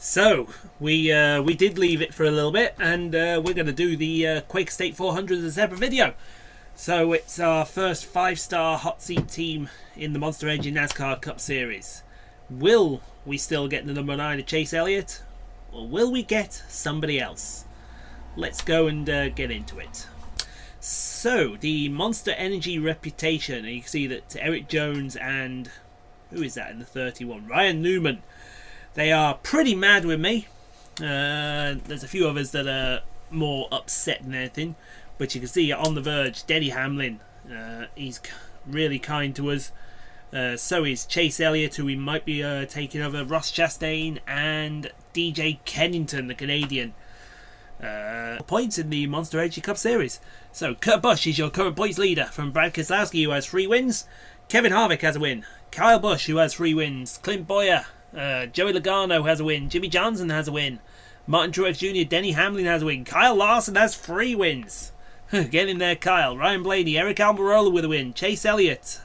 So we did leave it for a little bit, and we're going to do the Quaker State 400 as a separate video. So it's our first 5-star hot seat team in the Monster Energy NASCAR Cup Series. Will we still get the number 9 of Chase Elliott, or will we get somebody else? Let's go and get into it. So the Monster Energy reputation, and you can see that Eric Jones and who is that in the 31? Ryan Newman. They are pretty mad with me. There's a few others that are more upset than anything, but you can see on the verge, Denny Hamlin. He's really kind to us. So is Chase Elliott, who we might be taking over. Ross Chastain and DJ Kennington, the Canadian. Points in the Monster Energy Cup Series. So Kurt Busch is your current points leader, from Brad Keslowski, who has 3 wins. Kevin Harvick has a win. Kyle Busch, who has 3 wins. Clint Bowyer. Joey Logano has a win. Jimmy Johnson has a win. Martin Truex Jr. Denny Hamlin has a win. Kyle Larson has 3 wins. Get in there, Kyle. Ryan Blaney. Eric Almirola with a win. Chase Elliott.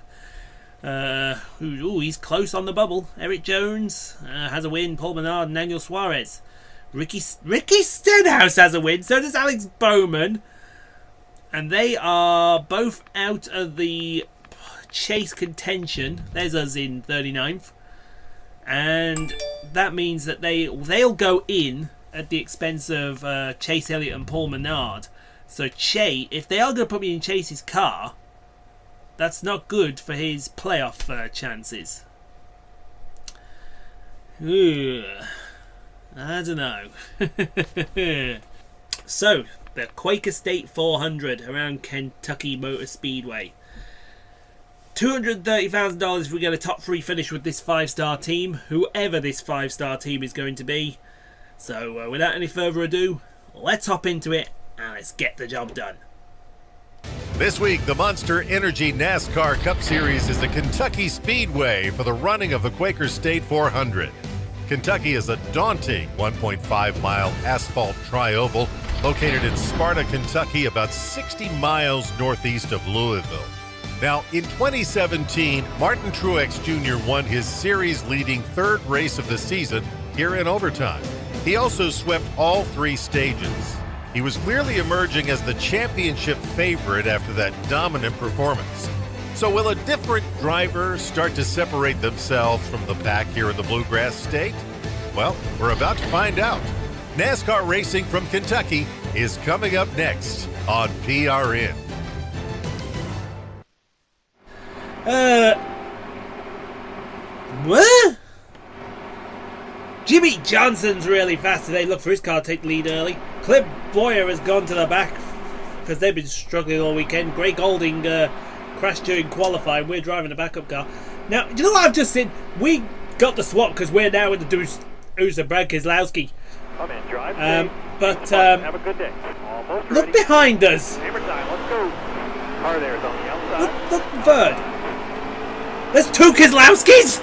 He's close on the bubble. Eric Jones has a win. Paul Menard and Daniel Suarez. Ricky Stenhouse has a win. So does Alex Bowman. And they are both out of the chase contention. There's us in 39th. And that means that they'll go in at the expense of Chase Elliott and Paul Menard. So Chase, if they are going to put me in Chase's car, that's not good for his playoff chances. Ugh. I don't know. So the Quaker State 400 around Kentucky Speedway. $230,000 if we get a top 3 finish with this 5-star team, whoever this 5-star team is going to be. So without any further ado, let's hop into it and let's get the job done. This week, the Monster Energy NASCAR Cup Series is at Kentucky Speedway for the running of the Quaker State 400. Kentucky is a daunting 1.5-mile asphalt tri-oval located in Sparta, Kentucky, about 60 miles northeast of Louisville. Now, in 2017, Martin Truex Jr. won his series-leading 3rd race of the season here in overtime. He also swept all 3 stages. He was clearly emerging as the championship favorite after that dominant performance. So will a different driver start to separate themselves from the pack here in the Bluegrass State? Well, we're about to find out. NASCAR Racing from Kentucky is coming up next on PRN. What? Jimmy Johnson's really fast today. Look for his car to take the lead early. Clint Bowyer has gone to the back because they've been struggling all weekend. Gray Golding crashed during qualifying. We're driving a backup car. Now, do you know what I've just said? We got the swap because we're now in the deuce. Who's the Brad Keslowski? Come in, drive. Have a good day. Almost look ready. Behind us. Hammer time, let's go. Car there's on the outside. Look third. There's 2 Keslowskis.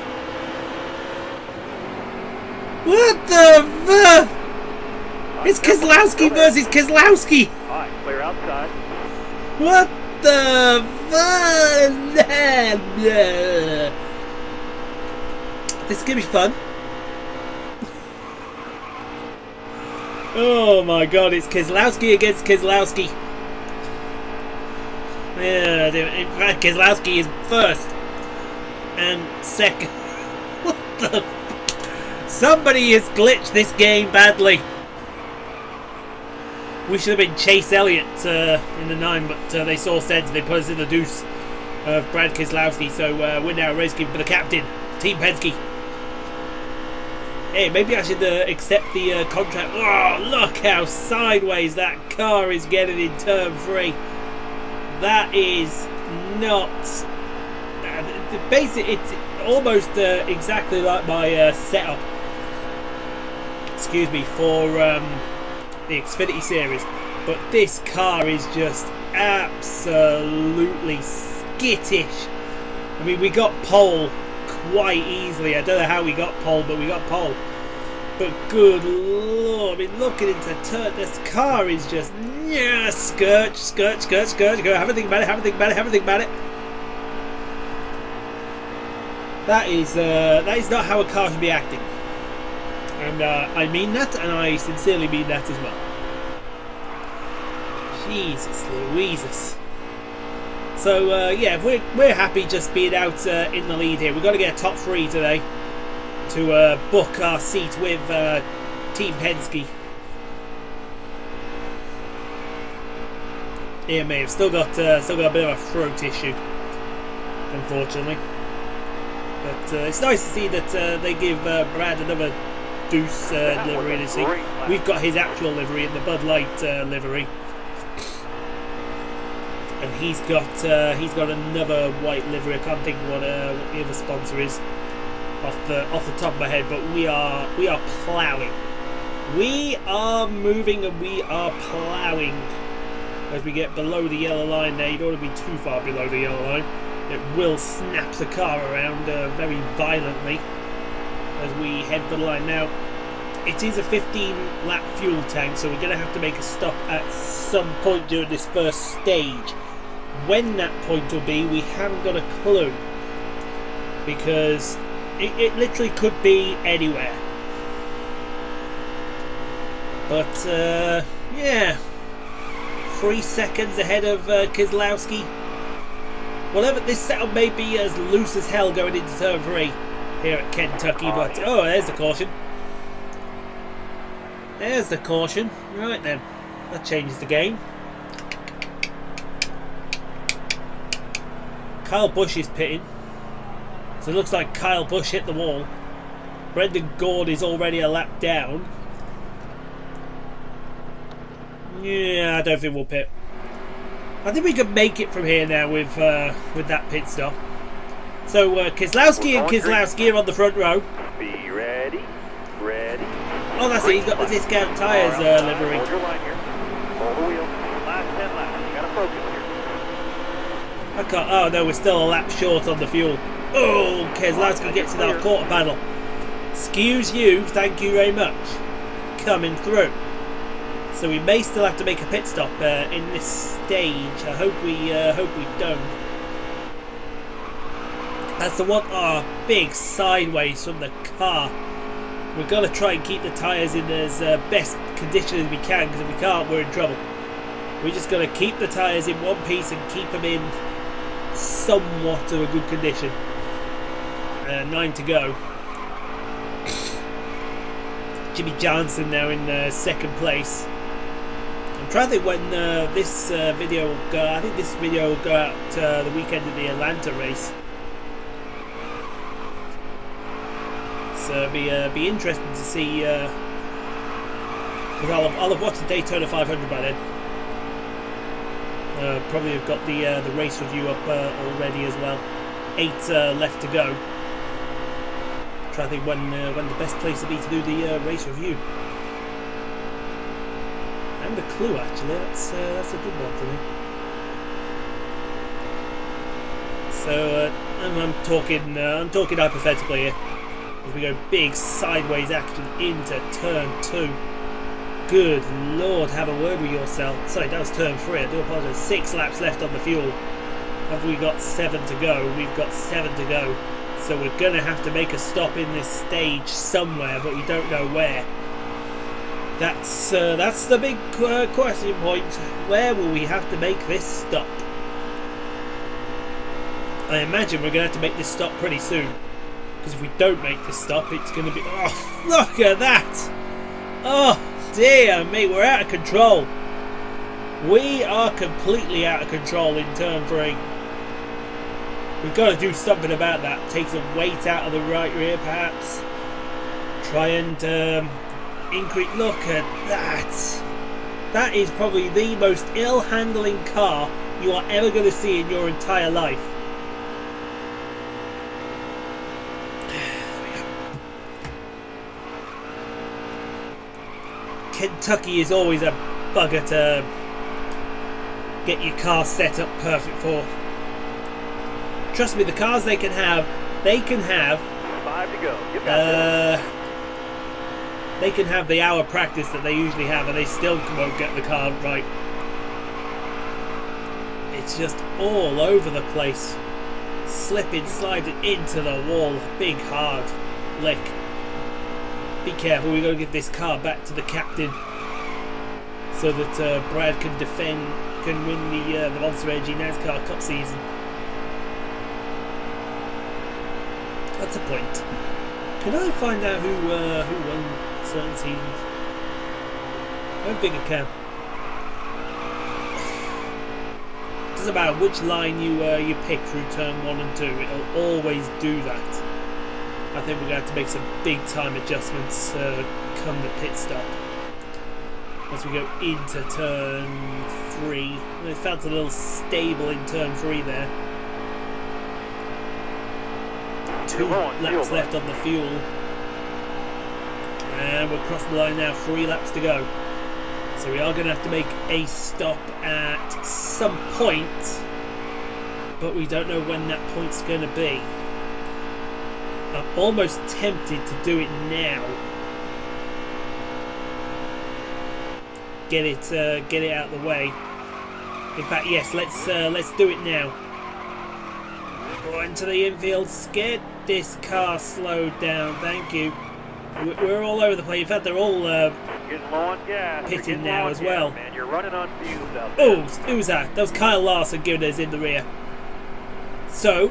What the fuck? It's Keslowski versus Keslowski. Alright, clear outside. What the fuck? This is gonna be fun. Oh my god, it's Keslowski against Keslowski. Yeah, in fact, Keslowski is first and second. What the? Somebody has glitched this game badly. We should have been Chase Elliott in the 9, but they saw sense. They put us in the deuce of Brad Keslowski. So we're now racing for the captain, Team Penske. Hey, maybe I should accept the contract. Oh, look how sideways that car is getting in turn 3. That is not. Basically, it's almost exactly like my setup. Excuse me, for the Xfinity series, but this car is just absolutely skittish. I mean, we got pole quite easily. I don't know how we got pole, but we got pole. But good lord, I mean, looking into turn, this car is just skirt. Go, have a think about it. That is not how a car should be acting. And I mean that, and I sincerely mean that as well. Jesus Louises. So yeah, we're happy just being out in the lead here. We've got to get a top 3 today to book our seat with Team Penske. Ian may have still got a bit of a throat issue, unfortunately. But it's nice to see that they give Brad another Deuce livery this week. We've got his actual livery in the Bud Light livery. And he's got another white livery. I can't think what the other sponsor is off the top of my head. But we are ploughing. We are moving and we are ploughing as we get below the yellow line. There, you don't want to be too far below the yellow line. It will snap the car around very violently as we head for the line. Now, it is a 15-lap fuel tank, so we're going to have to make a stop at some point during this first stage. When that point will be, we haven't got a clue, because it literally could be anywhere. But yeah, 3 seconds ahead of Keslowski. Whatever, this setup may be as loose as hell going into turn 3 here at Kentucky, but oh, there's the caution. There's the caution. Right then, that changes the game. Kyle Busch is pitting, so it looks like Kyle Busch hit the wall. Brendan Gaughan is already a lap down. Yeah, I don't think we'll pit. I think we can make it from here now with that pit stop. So Keslowski and Keslowski are on the front row. Be ready. Ready. Oh, that's it. He's got the discount tyres livery. Hold your line here. Hold the wheel. Last 10 laps. You gotta focus here. I can't. Oh no, we're still a lap short on the fuel. Oh, Keslowski gets in our quarter panel. Excuse you. Thank you very much. Coming through. So we may still have to make a pit stop in this stage. I hope we don't. That's the one. Oh, big sideways from the car. We've got to try and keep the tyres in as best condition as we can, because if we can't, we're in trouble. We're just going to keep the tyres in one piece and keep them in somewhat of a good condition. 9 to go. Jimmy Johnson now in second place. I'm trying to think when this video will go. I think this video will go out the weekend of the Atlanta race. So it'll be interesting to see, because I'll have watched the Daytona 500 by then. Probably have got the race review up already as well. 8 left to go. Try to think when the best place to be to do the race review. And the clue, actually, that's a good one for me. So I'm talking hypothetically here. As we go big sideways action into turn 2. Good Lord, have a word with yourself. Sorry, that was turn 3. I do apologise. 6 laps left on the fuel. Have we got 7 to go? We've got 7 to go. So we're going to have to make a stop in this stage somewhere, but we don't know where. That's the big question point. Where will we have to make this stop? I imagine we're going to have to make this stop pretty soon. Because if we don't make this stop, it's going to be... Oh, look at that! Oh, dear me, we're out of control. We are completely out of control in turn 3. We've got to do something about that. Take some weight out of the right rear, perhaps. Try and increase... Look at that. That is probably the most ill-handling car you are ever going to see in your entire life. Kentucky is always a bugger to get your car set up perfect for. Trust me, the cars they can have 5 to go. They can have the hour practice that they usually have, and they still won't get the car right. It's just all over the place. Slipping, sliding into the wall. Big hard lick. be careful. We've got to give this car back to the captain so that Brad can win the Monster Energy NASCAR Cup season. That's a point. Can I find out who won certain seasons? I don't think I can. Doesn't matter which line you pick through turn 1 and 2. It'll always do that. I think we're going to have to make some big time adjustments come the pit stop. As we go into turn 3. It felt a little stable in turn 3 there. 2 laps left on the fuel. And we're crossing the line now, 3 laps to go. So we are going to have to make a stop at some point. But we don't know when that point's going to be. I'm almost tempted to do it now. Get it out of the way. In fact, yes, let's do it now. Go into the infield. Get this car slowed down. Thank you. We're all over the place. In fact, they're all getting low on gas. pitting now as well. Man, you're running on fumes out there. Oh, who's that? That was Kyle Larson giving us in the rear. So,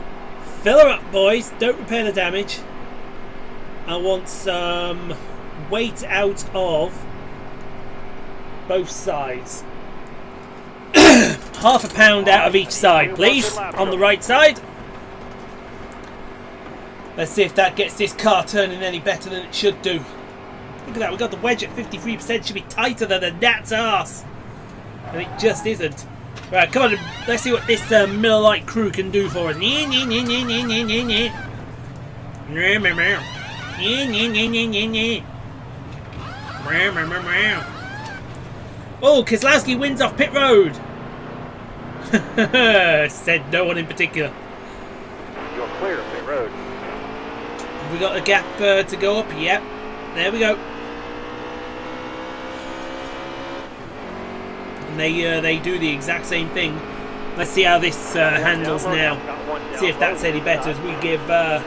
fill her up, boys. Don't repair the damage. I want some weight out of both sides. Half a pound out of each side, please. On the right side. Let's see if that gets this car turning any better than it should do. Look at that, we've got the wedge at 53%. Should be tighter than a gnat's arse. And it just isn't. Right, come on, let's see what this Miller Lite crew can do for us. Oh, Keslowski wins off pit road. Said no one in particular. You're clear of pit road. Have we got a gap to go up? Yep. There we go. And they do the exact same thing. Let's see how this handles now. See if that's any better as we give the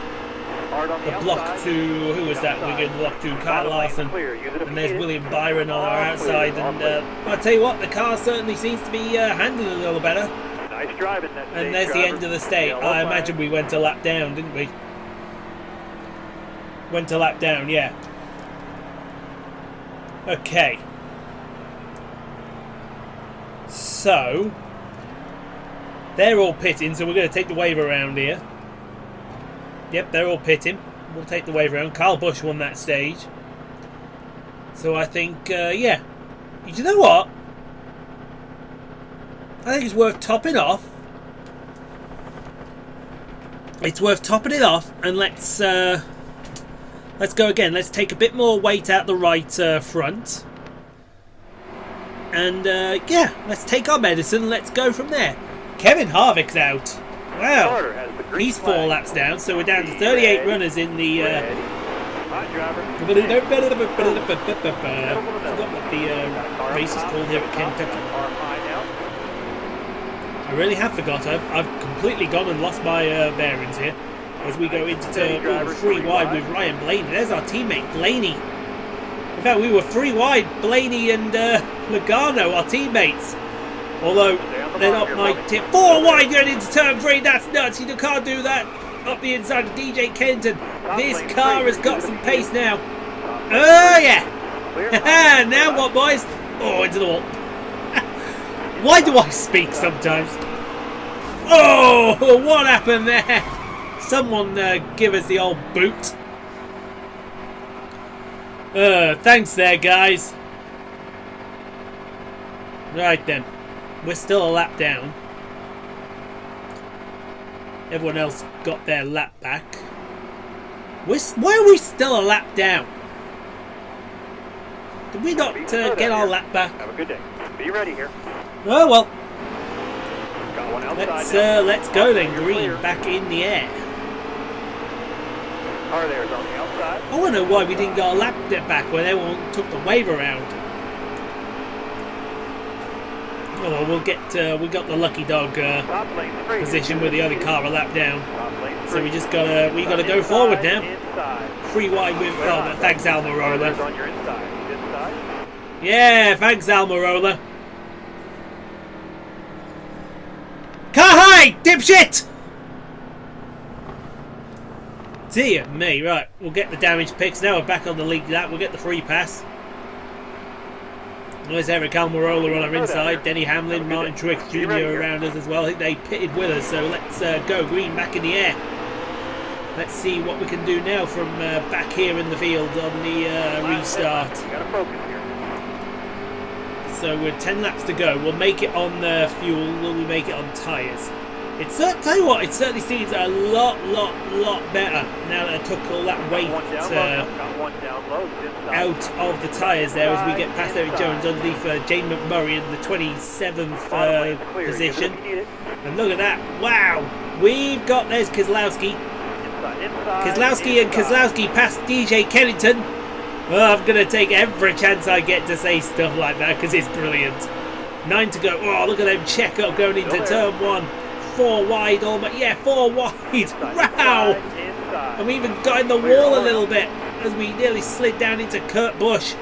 block to, who was that? We give the block to Kyle Larson. And there's William Byron on our outside. And I'll tell you what, the car certainly seems to be handling a little better. Nice driving that. And there's the end of the state. I imagine we went a lap down, didn't we? Went a lap down, yeah. Okay. So they're all pitting, so we're going to take the wave around here. Yep, they're all pitting. We'll take the wave around. Kyle Busch won that stage. So I think, yeah. You know what? I think it's worth topping off. It's worth topping it off, and let's go again. Let's take a bit more weight out the right front. And, yeah, let's take our medicine. Let's go from there. Kevin Harvick's out. Wow. He's 4 laps down, so we're down to 38 runners in the... I forgot what the race is called here at Kentucky. I really have forgot. I've completely gone and lost my bearings here. As we go into turn 3 wide with Ryan Blaney. There's our teammate, Blaney. In fact, we were 3 wide, Blaney and Logano, our teammates. Although, they're not my team. 4 wide going into turn 3, that's nuts. You can't do that. Up the inside of DJ Kenton. This car has got some pace now. Oh, yeah. Now what, boys? Oh, into the wall. Why do I speak sometimes? Oh, what happened there? Someone give us the old boot. Thanks there, guys. Right then. We're still a lap down. Everyone else got their lap back. Why are we still a lap down? Did we not get our lap back? Have a good day. Be ready here. Oh well. Got one outside Let's go then. Green back in the air. Car there is on the outside. I want to know why we didn't get our lap back when everyone took the wave around. Oh, well, we'll get. We got the lucky dog Top lane 3. position with the only car a lap down. Top lane 3. So we just gotta go forward now. Inside. Free wide with. Oh, thanks Almirola. On your inside. Inside. Yeah, thanks Almirola. Car high, dipshit! Dear me, right, we'll get the damage picks. Now we're back on the league lap, we'll get the free pass. There's Eric Almirola on our inside, Denny Hamlin, Martin Truex Jr. around us as well. I think they pitted with us, so let's go green back in the air. Let's see what we can do now from back here in the field on the restart. Gotta focus here. So we're 10 laps to go. We'll make it on fuel. Will we make it on tyres? Tell you what, it certainly seems a lot better now that I took all that weight out of the tyres there as we get past Eric Jones underneath Jane McMurray in the 27th position. And look at that. Wow. We've got, there's Keslowski. Keslowski and Keslowski past DJ Kennington. Well, I'm going to take every chance I get to say stuff like that because it's brilliant. 9 to go. Oh, look at them check up going into turn 1. 4 wide almost. Yeah, 4 wide. Wow. And we even got in the wall a little bit as we nearly slid down into Kurt Busch.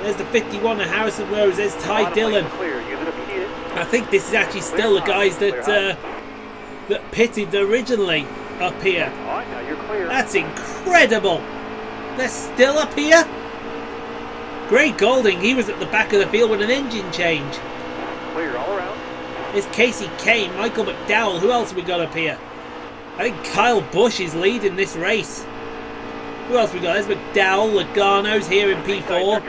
There's the 51 of Harrison Rose. There's Ty Dillon. I think this is actually still the guys that pitted originally up here. That's incredible. They're still up here. Gray Golding, he was at the back of the field with an engine change. Clear all around. There's Casey Kane, Michael McDowell. Who else have we got up here? I think Kyle Busch is leading this race. Who else we got? There's McDowell, Logano's here in P4.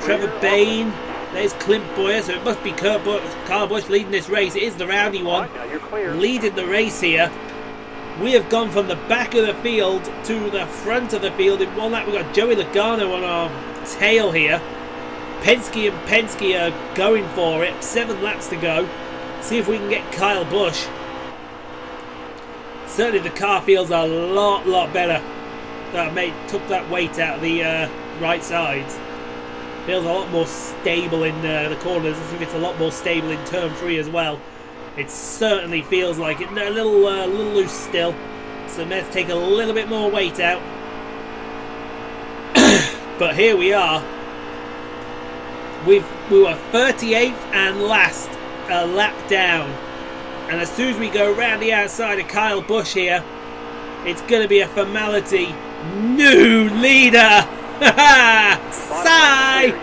Trevor Bain. There's Clint Boyer, so it must be Kyle Busch leading this race. It is the rowdy one leading the race here. We have gone from the back of the field to the front of the field. In one lap, we've got Joey Logano on our tail here. Penske and Penske are going for it. 7 laps to go. See if we can get Kyle Busch. Certainly the car feels a lot better. Took that weight out of the right sides. Feels a lot more stable in the corners. As if it's a lot more stable in turn 3 as well. It certainly feels like it. A little loose still. So let's take a little bit more weight out. But here we are. We were 38th and last, a lap down. And as soon as we go around the outside of Kyle Busch here, it's going to be a formality. New leader! Sigh!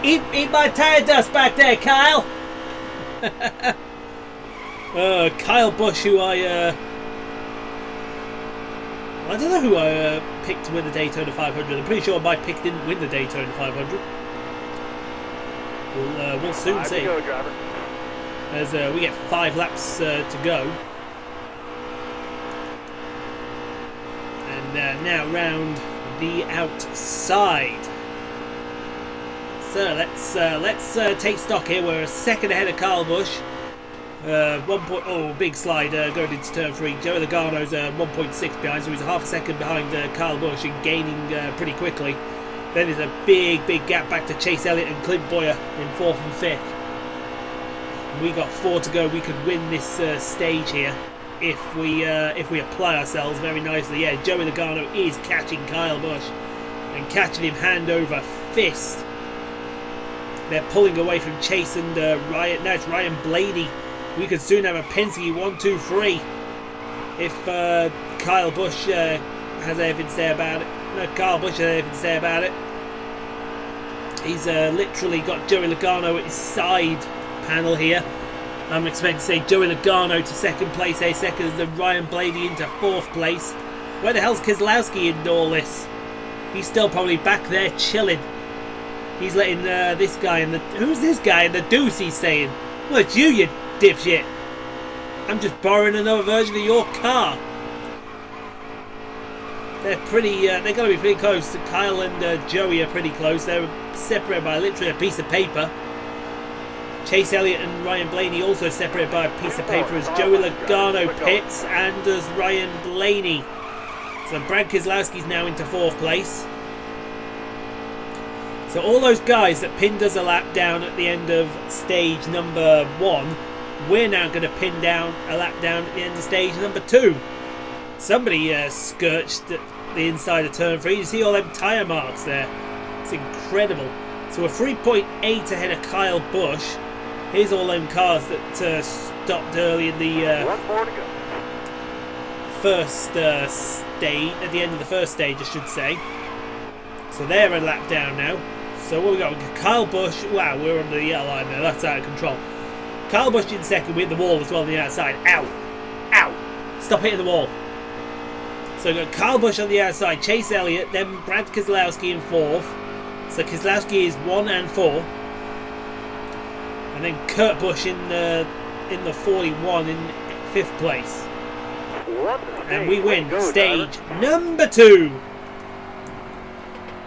Eat my tire dust back there, Kyle! Kyle Busch, who I don't know who I picked to win the Daytona 500. I'm pretty sure my pick didn't win the Daytona 500. We'll soon see. As we get 5 laps to go. And now round the outside. So let's take stock here. We're a second ahead of Kyle Busch. Big slide going into turn 3. Joey Logano's 1.6 behind, so he's a half a second behind Kyle Busch and gaining pretty quickly. Then there's a big gap back to Chase Elliott and Clint Boyer in 4th and 5th. We got 4 to go. We could win this stage here if we apply ourselves very nicely. Yeah, Joey Logano is catching Kyle Busch and catching him hand over fist. They're pulling away from Chase and Ryan. Now it's Ryan Blaney. We could soon have a Penske 1-2-3 if Kyle Busch has anything to say about it. No, Kyle Busch has anything to say about it. He's literally got Joey Logano at his side panel here. I'm expecting to say Joey Logano to 2nd place, second, and then Ryan Blaney into 4th place. Where the hell's Keselowski in all this? He's still probably back there chilling. He's letting this guy in the... Who's this guy in the deuce, he's saying? Well, it's you dipshit. I'm just borrowing another version of your car. They're pretty... they're going to be pretty close. Kyle and Joey are pretty close. They're separated by literally a piece of paper. Chase Elliott and Ryan Blaney also separated by a piece of paper as Joey Logano pits and does Ryan Blaney. So Brad Keslowski's now into 4th place. So all those guys that pinned us a lap down at the end of stage number 1, we're now going to pin down a lap down at the end of stage number 2. Somebody skirched the inside of turn 3. You see all them tyre marks there. It's incredible. So we're 3.8 ahead of Kyle Busch. Here's all them cars that stopped early in the first stage, at the end of the first stage, I should say. So they're a lap down now. So what we got? Kyle Busch. Wow, we're on the yellow line there. That's out of control. Kyle Busch in second. We hit the wall as well on the outside. Ow! Ow! Stop hitting the wall. So we've got Kyle Busch on the outside, Chase Elliott, then Brad Keslowski in 4th. So Keselowski is 1 and 4. And then Kurt Busch in the 41 in 5th place. And we win stage number 2.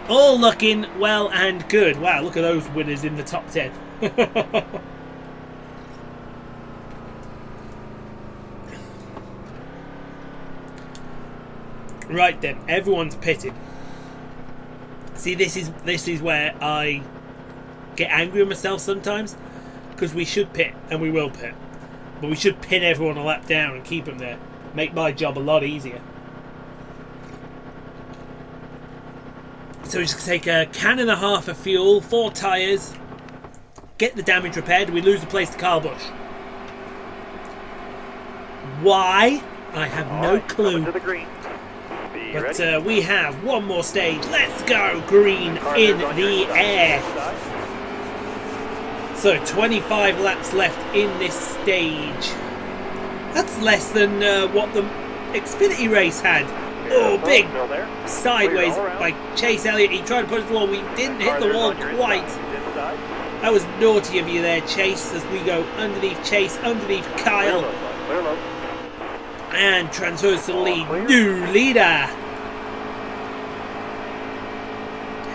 All looking well and good. Wow, look at those winners in the top 10. Right then, everyone's pitted. See, this is where I get angry with myself sometimes, because we should pit, and we will pit, but we should pin everyone a lap down and keep them there. Make my job a lot easier. So we just take a can and a half of fuel, 4 tyres, get the damage repaired, we lose the place to Kyle Busch. Why? I have no clue. But we have one more stage. Let's go! Green in the air. So 25 laps left in this stage. That's less than what the Xfinity race had. Oh, big sideways by Chase Elliott. He tried to put it to the wall. We didn't hit the wall quite. That was naughty of you there, Chase, as we go underneath Chase, underneath Kyle. And transfers to the lead. New leader.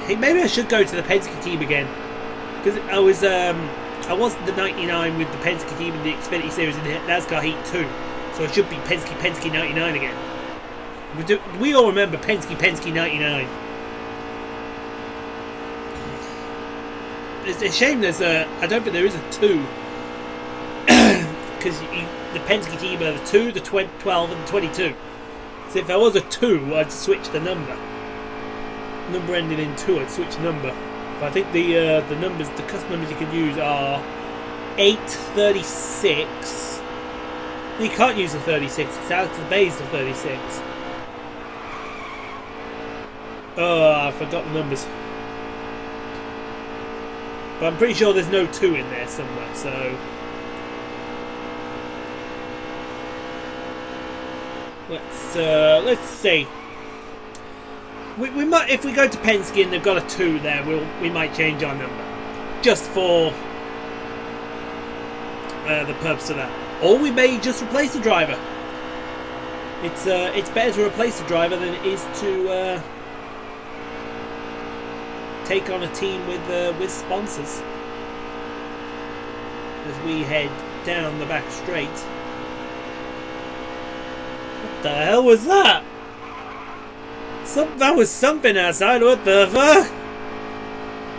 Hey, maybe I should go to the Penske team again, because I was the 99 with the Penske team in the Xfinity Series in the NASCAR Heat 2, so it should be Penske 99 again. We all remember Penske 99. It's a shame there's I don't think there is a 2, because the Penske team are the 2, the 12 and the 22. So if there was a 2, I'd switch the number. Number ending in 2, I'd switch number. But I think the numbers, the custom numbers you can use are 8, 36. You can't use the 36. It's out of the base of 36. Oh, I forgot the numbers. But I'm pretty sure there's no 2 in there somewhere. So let's see. We might, if we go to Penske and they've got a 2 there, we might change our number, just for the purpose of that. Or we may just replace the driver. It's better to replace the driver than it is to take on a team with sponsors. As we head down the back straight. What the hell was that? That was something outside. What the fuck?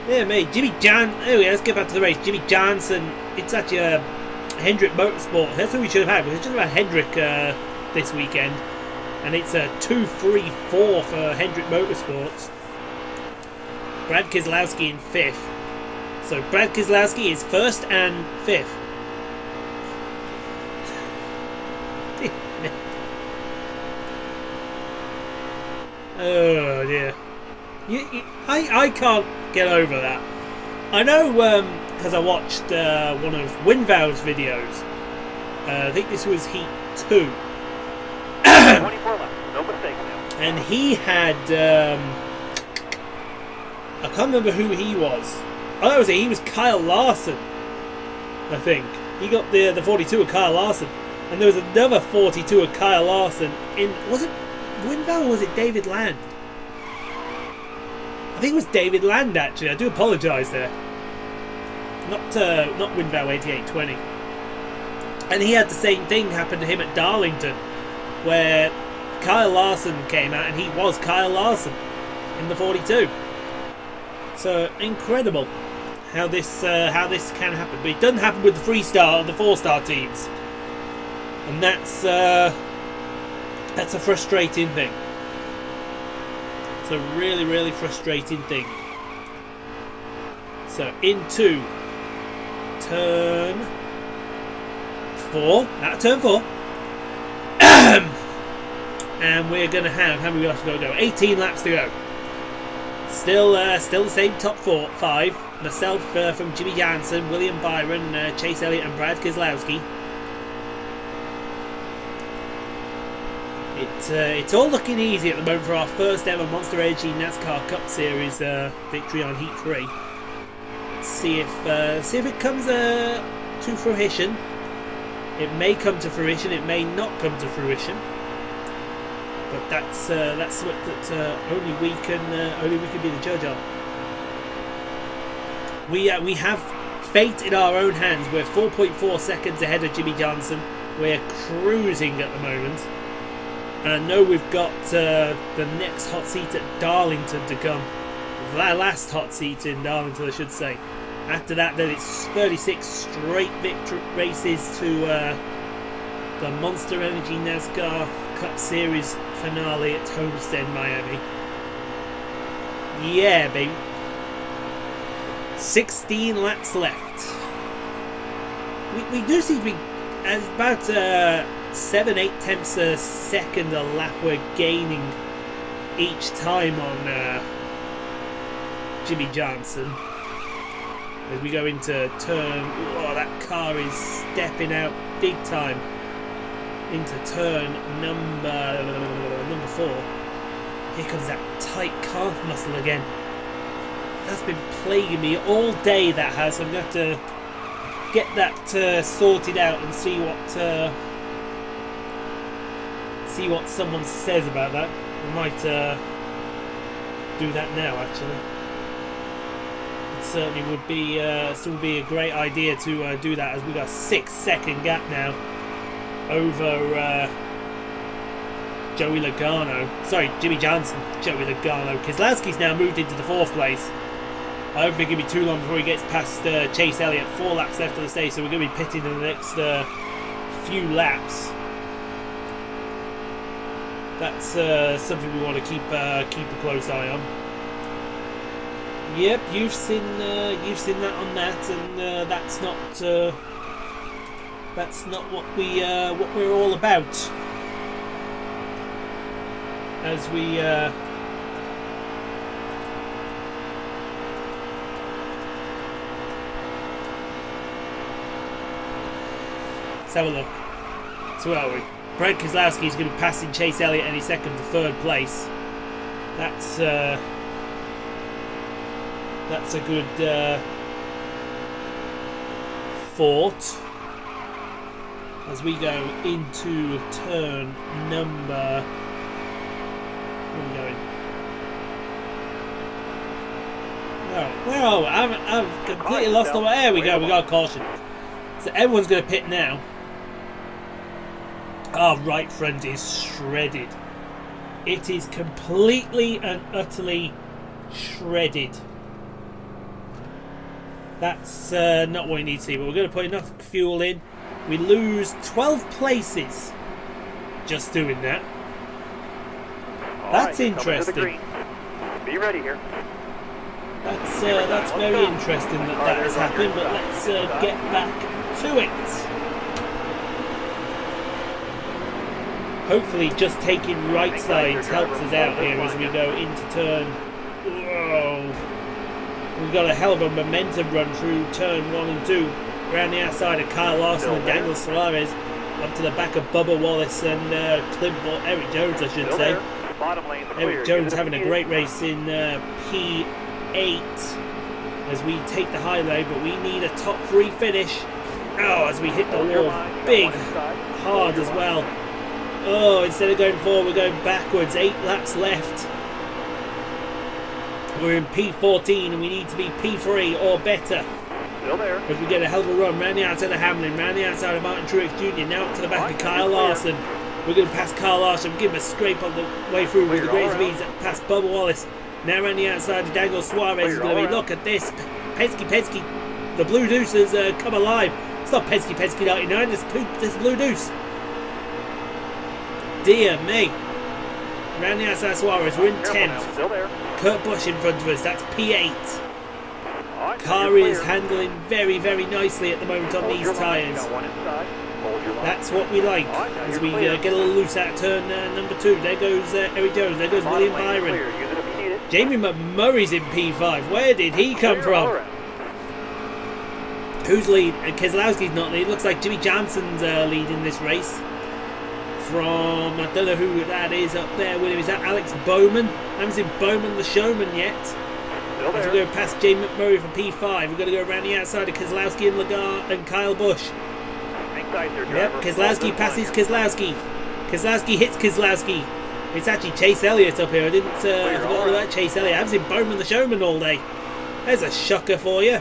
Yeah, mate. Jimmy Johnson. Anyway, let's get back to the race. Jimmy Johnson. It's actually a Hendrick Motorsport. That's what we should have had. It's just about Hendrick this weekend, and it's a 2-3-4 for Hendrick Motorsports. Brad Keslowski in 5th. So Brad Keslowski is 1st and 5th. Oh dear. I can't get over that. I know because I watched one of Winval's videos. I think this was Heat 2. 24 left. No mistake now. And he had I can't remember who he was. Oh, that was it. He was Kyle Larson, I think. He got the 42 of Kyle Larson. And there was another 42 of Kyle Larson in, was it Winval or was it David Land? I think it was David Land, actually. I do apologise there. Not Winval 8820. And he had the same thing happen to him at Darlington, where Kyle Larson came out and he was Kyle Larson in the 42. So incredible how this can happen, but it doesn't happen with the 3-star and the 4-star teams, and that's a frustrating thing. It's a really, really frustrating thing. So into turn 4, out of turn 4, and we're going to have, how many laps we got to go? 18 laps to go. Still the same top 5. Myself from Jimmy Jansen, William Byron, Chase Elliott and Brad Keslowski. It's all looking easy at the moment for our first ever Monster Energy NASCAR Cup Series victory on Heat 3. See if it comes to fruition. It may come to fruition. It may not come to fruition. But that's what only we can be the judge of. We have fate in our own hands. We're 4.4 seconds ahead of Jimmy Johnson. We're cruising at the moment. And I know we've got the next hot seat at Darlington to come. The last hot seat in Darlington, I should say. After that, then it's 36 straight victory races to the Monster Energy NASCAR Cup Series finale at Homestead, Miami. Yeah, baby. 16 laps left. We do seem to be at about 7-8 tenths a second a lap we're gaining each time on Jimmy Johnson. As we go into turn, oh, that car is stepping out big time into turn number 4. Here comes that tight calf muscle again. That's been plaguing me all day. That has. I'm going to have to get that sorted out and see what someone says about that. I might do that now, actually. It certainly would be a great idea to do that, as we got a 6-second gap now over Joey Logano. Sorry, Jimmy Johnson. Joey Logano. Keslowski's now moved into the 4th place. I don't think it'll be too long before he gets past Chase Elliott. 4 laps left of the stage, so we're going to be pitting in the next few laps. That's something we want to keep a close eye on. Yep, you've seen that on that, and that's not what we're all about. As we let's have a look. So where are we? Brad Keslowski is going to be passing Chase Elliott any second to 3rd place. That's a good fort as we go into turn number. Where are we going? Oh, well, I've completely lost the way. There we go. We got a caution. So everyone's going to pit now. Our right front is shredded. It is completely and utterly shredded. That's not what we need to see, but we're going to put enough fuel in. We lose 12 places just doing that. That's interesting. Be ready here. That's very interesting that has happened, but let's get back to it. Hopefully just taking right sides helps us out here as we go into turn. Whoa. We've got a hell of a momentum run through turn 1 and 2. Around the outside of Kyle Larson and Daniel Suarez. Up to the back of Bubba Wallace and Eric Jones, I should say. Eric Jones having a great race in P8 as we take the highway, but we need a top 3 finish. Oh, as we hit the wall big, hard as well. Oh, instead of going forward, we're going backwards. 8 laps left. We're in P14 and we need to be P3 or better. Still there. As we get a hell of a run round the outside of Hamlin, round the outside of Martin Truex Jr., now up to the back of Kyle Larson. We're going to pass Kyle Larson, give him a scrape on the way through with the greatest of ease past Bubba Wallace. Now around the outside of Daniel Suarez is going to be, look at this. Penske. The Blue Deuce has come alive. It's not Penske 99, it's Blue Deuce. Dear me. Around the outside of Suarez, we're in 10th. Kurt Busch in front of us, that's P8. Car is handling very, very nicely at the moment on these tyres. That's what we like. As we get a little loose out of turn number 2. There goes Eric Jones, there goes William Byron. Jamie McMurray's in P5. Where did he come from? Who's lead? Keselowski's not lead. Looks like Jimmy Johnson's leading this race. From, I don't know who that is up there with him. Is that Alex Bowman? I haven't seen Bowman the Showman yet. As we go past Jamie McMurray for P5, we're going to go around the outside of Keselowski and Lagarde and Kyle Busch. Yep, Keselowski passes Keselowski. Keselowski hits Keselowski. It's actually Chase Elliott up here. I forgot all about Chase Elliott. I haven't seen Bowman the Showman all day. There's a shocker for you.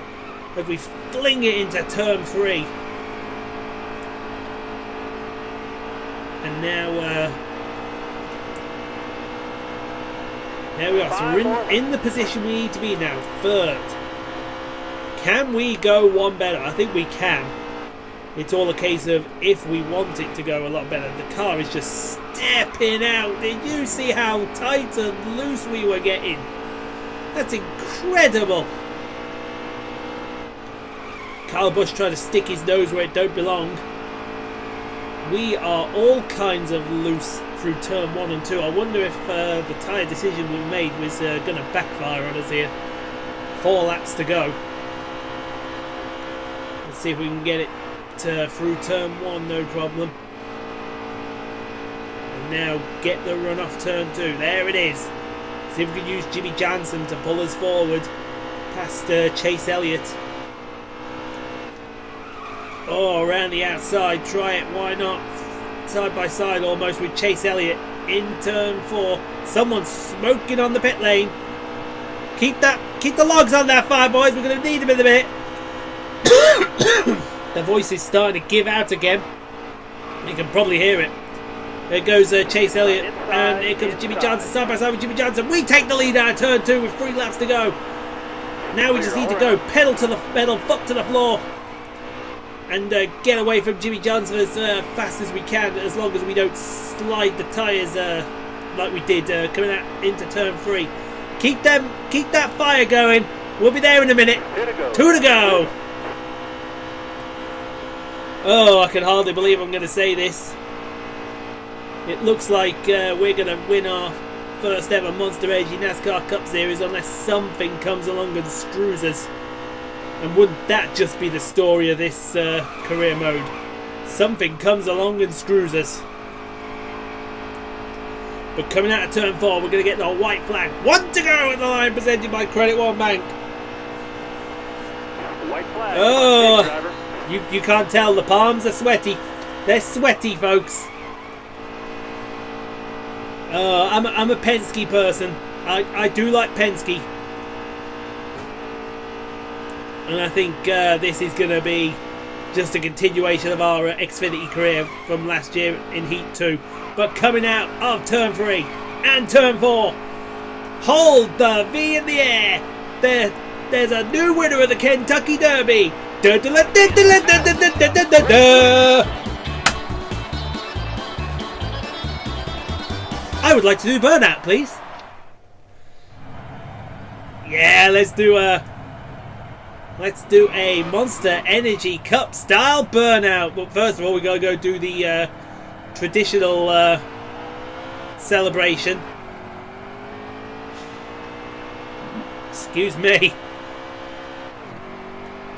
As we fling it into turn 3. And now, there we are. So we're in the position we need to be now. 3rd. Can we go one better? I think we can. It's all a case of if we want it to go a lot better. The car is just stepping out. Did you see how tight and loose we were getting? That's incredible. Kyle Busch trying to stick his nose where it don't belong. We are all kinds of loose through turn 1 and 2. I wonder if the tyre decision we made was going to backfire on us here. 4 laps to go. Let's see if we can get it through turn 1, no problem. And now get the run off turn 2. There it is. See if we can use Jimmy Johnson to pull us forward past Chase Elliott. Oh, around the outside, try it, why not? Side by side almost with Chase Elliott in turn 4. Someone's smoking on the pit lane. Keep the logs on that fire, boys. We're going to need them in a bit. The voice is starting to give out again. You can probably hear it. There goes Chase Elliott, and here comes Jimmy Johnson side by side with Jimmy Johnson. We take the lead out of turn 2 with 3 laps to go. Now we just need to go pedal to the metal, foot to the floor, and get away from Jimmy Johnson as fast as we can, as long as we don't slide the tyres like we did coming out into turn 3. Keep that fire going. We'll be there in a minute. 2 to go. Oh, I can hardly believe I'm going to say this. It looks like we're going to win our first ever Monster Energy NASCAR Cup Series unless something comes along and screws us. And wouldn't that just be the story of this career mode? Something comes along and screws us. But coming out of turn 4, we're going to get the white flag. 1 to go at the line, presented by Credit One Bank. White flag. Oh, you can't tell. The palms are sweaty. They're sweaty, folks. I'm a Penske person. I do like Penske. And I think this is going to be just a continuation of our Xfinity career from last year in Heat 2. But coming out of turn 3 and turn 4, hold the V in the air. There's a new winner of the Kentucky Derby. I would like to do burnout, please. Yeah, let's do a Monster Energy Cup style burnout. But first of all, we gotta go do the traditional celebration. Excuse me.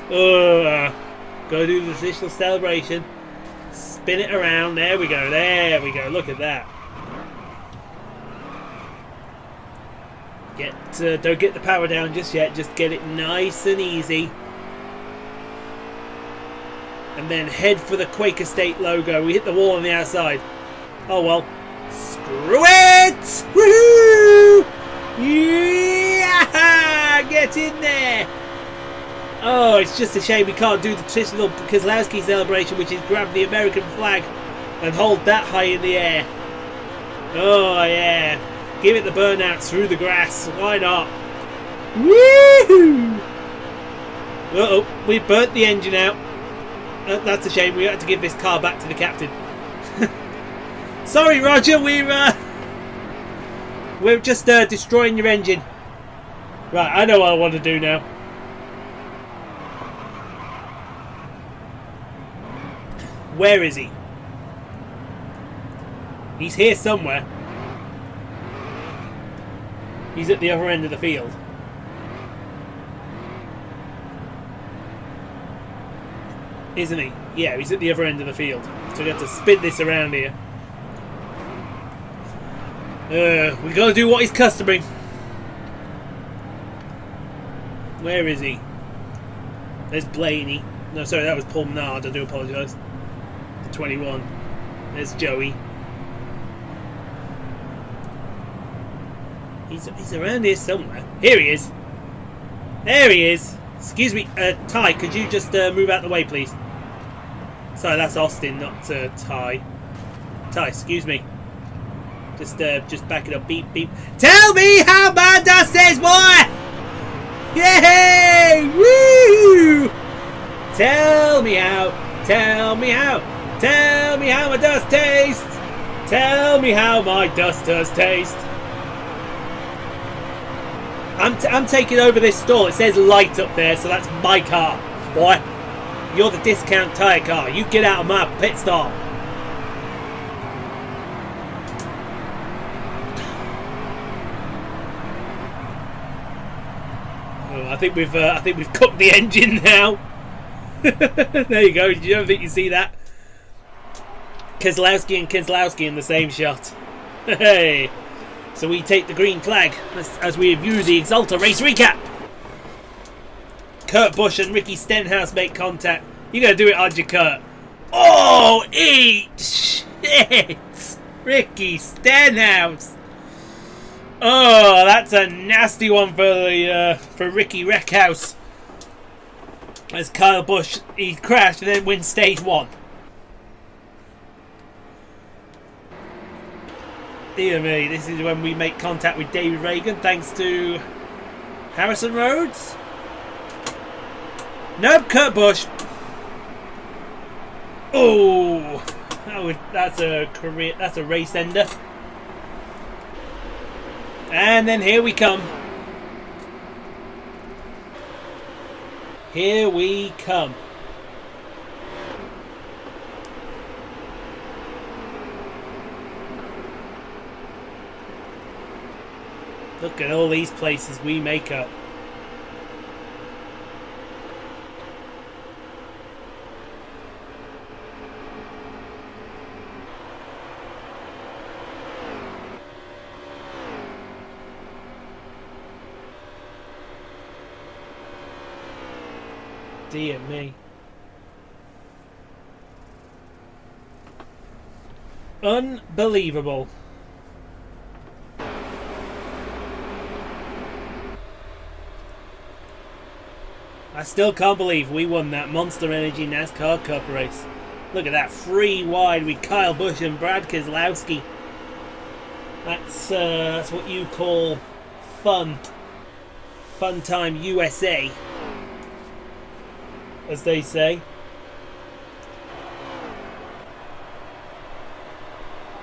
Go do the traditional celebration. Spin it around. There we go. There we go. Look at that. Don't get the power down just yet. Just get it nice and easy. And then head for the Quaker State logo. We hit the wall on the outside. Oh well. Screw it! Woohoo! Yeah! Get in there! Oh, it's just a shame we can't do the traditional Keselowski celebration, which is grab the American flag and hold that high in the air. Oh yeah. Give it the burnout through the grass. Why not? Woohoo! Uh-oh, we burnt the engine out. That's a shame. We had to give this car back to the captain. Sorry, Roger. We're just destroying your engine. Right, I know what I want to do now. Where is he? He's here somewhere. He's at the other end of the field. Isn't he? Yeah, he's at the other end of the field. So we have to spin this around here. We gotta do what he's customary. Where is he? There's Blaney. No, sorry, that was Paul Menard. I do apologise. The 21. There's Joey. He's around here somewhere. Here he is. There he is. Excuse me, Ty, could you just move out the way, please? Sorry, that's Austin, not Ty. Ty, excuse me. Just back it up. Beep, beep. Tell me how my dust is, boy! Yay! Woo! Tell me how. Tell me how. Tell me how my dust tastes. Tell me how my dust does taste. I'm taking over this stall. It says light up there, so that's my car, boy. You're the discount tyre car. You get out of my pit stop. Oh, I think we've cooked the engine now. There you go. You don't think you see that? Keslowski and Keslowski in the same shot. Hey. So we take the green flag as we review the Exalta race recap. Kurt Busch and Ricky Stenhouse make contact. You gotta do it, aren't you, Kurt? Oh, eat shit! Ricky Stenhouse. Oh, that's a nasty one for Ricky Wreckhouse. As Kyle Busch, he crashed and then wins stage 1. Dear me, this is when we make contact with David Reagan, thanks to Harrison Rhodes. Nope, Kurt Busch. Oh, that's a race ender. And then here we come. Here we come. Look at all these places we make up. Dear me. Unbelievable. I still can't believe we won that Monster Energy NASCAR Cup race. Look at that, 3 wide with Kyle Busch and Brad Keslowski. That's what you call fun. Fun time USA, as they say.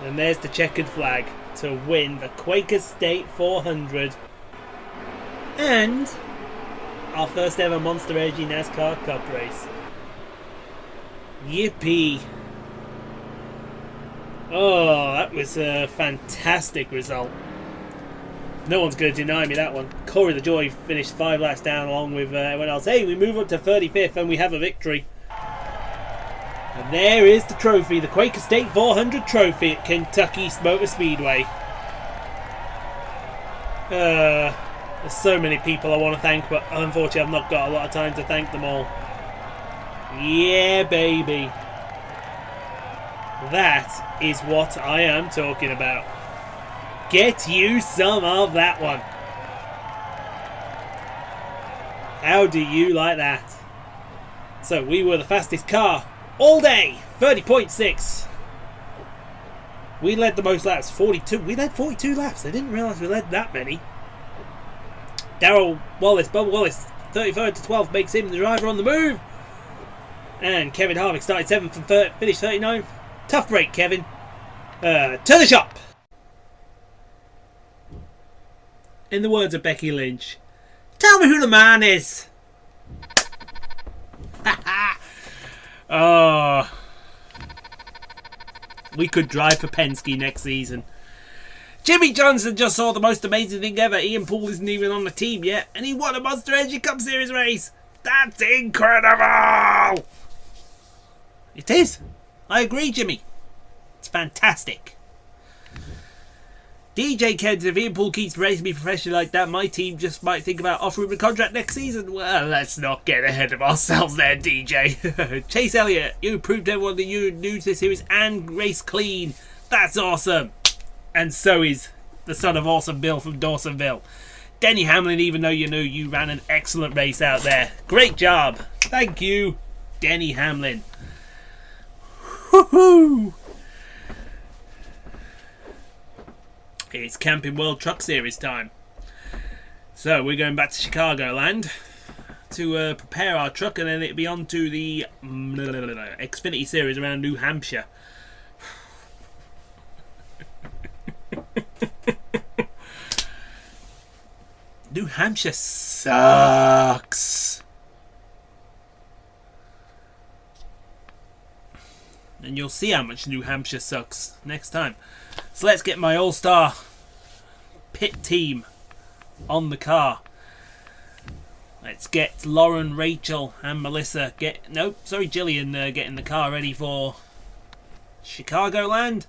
And there's the checkered flag to win the Quaker State 400 and our first ever Monster Energy NASCAR Cup race. Yippee! Oh, that was a fantastic result. No one's going to deny me that one. Corey the Joy finished 5 laps down along with everyone else. Hey, we move up to 35th and we have a victory. And there is the trophy, the Quaker State 400 trophy at Kentucky Motor Speedway. There's so many people I want to thank, but unfortunately I've not got a lot of time to thank them all. Yeah, baby. That is what I am talking about. Get you some of that one. How do you like that? So we were the fastest car all day. 30.6. We led the most laps, 42. We led 42 laps. I didn't realise we led that many. Darrell Wallace, Bubba Wallace, 33rd to 12th, makes him the driver on the move. And Kevin Harvick started 7th and finished 39th. Tough break, Kevin. To the shop. In the words of Becky Lynch, tell me who the man is. Oh, we could drive for Penske next season. Jimmy Johnson just saw the most amazing thing ever. Ian Poole isn't even on the team yet, and he won a Monster Energy Cup Series race. That's incredible. It is. I agree, Jimmy. It's fantastic. DJ Kent, if Ian Poole keeps racing me professionally like that, my team just might think about offering him a contract next season. Well, let's not get ahead of ourselves there, DJ. Chase Elliott, you proved everyone that you're new to this series and race clean. That's awesome. And so is the son of Awesome Bill from Dawsonville. Denny Hamlin, even though you knew you ran an excellent race out there. Great job. Thank you, Denny Hamlin. Woohoo! It's Camping World Truck Series time. So we're going back to Chicagoland to prepare our truck, and then it'll be on to the Xfinity Series around New Hampshire. New Hampshire sucks. And you'll see how much New Hampshire sucks next time. So let's get my all-star pit team on the car. Let's get Lauren, Rachel and Melissa Jillian get in the car ready for Chicagoland.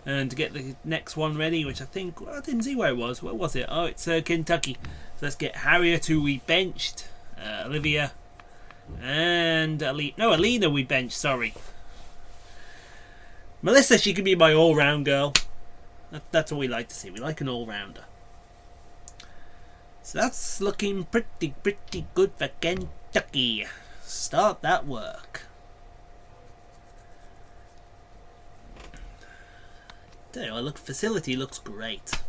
And to get the next one ready, which I didn't see where it was. Where was it? Oh, it's Kentucky. So let's get Harriet, who we benched. Olivia. And Alina we benched, sorry. Melissa, she could be my all-round girl. That's what we like to see. We like an all-rounder. So that's looking pretty good for Kentucky. Start that work. There you go, facility looks great.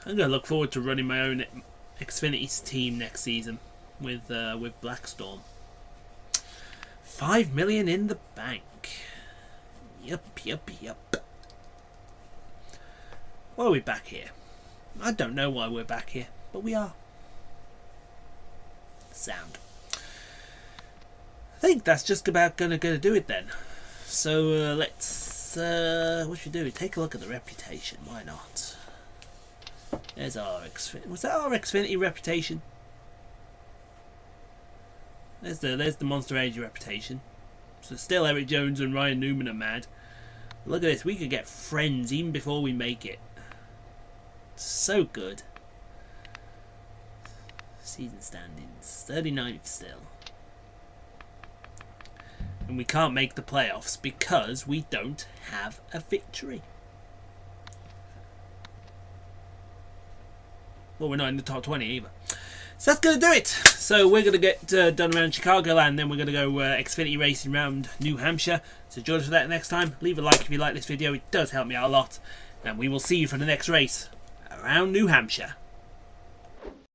I'm going to look forward to running my own Xfinity's team next season with Blackstorm. 5 million in the bank. Yup. Why are we back here? I don't know why we're back here, but we are. Sound. I think that's just about gonna do it then. So let's what should we do? Take a look at the reputation. Why not? There's our Xfinity. Was that our Xfinity reputation? There's the Monster Energy reputation. So still Eric Jones and Ryan Newman are mad. But look at this. We could get friends even before we make it. So good. Season standings 39th still. And we can't make the playoffs because we don't have a victory. Well, we're not in the top 20 either. So that's going to do it. So we're going to get done around Chicagoland, then we're going to go Xfinity racing around New Hampshire. So join us for that next time. Leave a like if you like this video. It does help me out a lot. And we will see you for the next race around New Hampshire.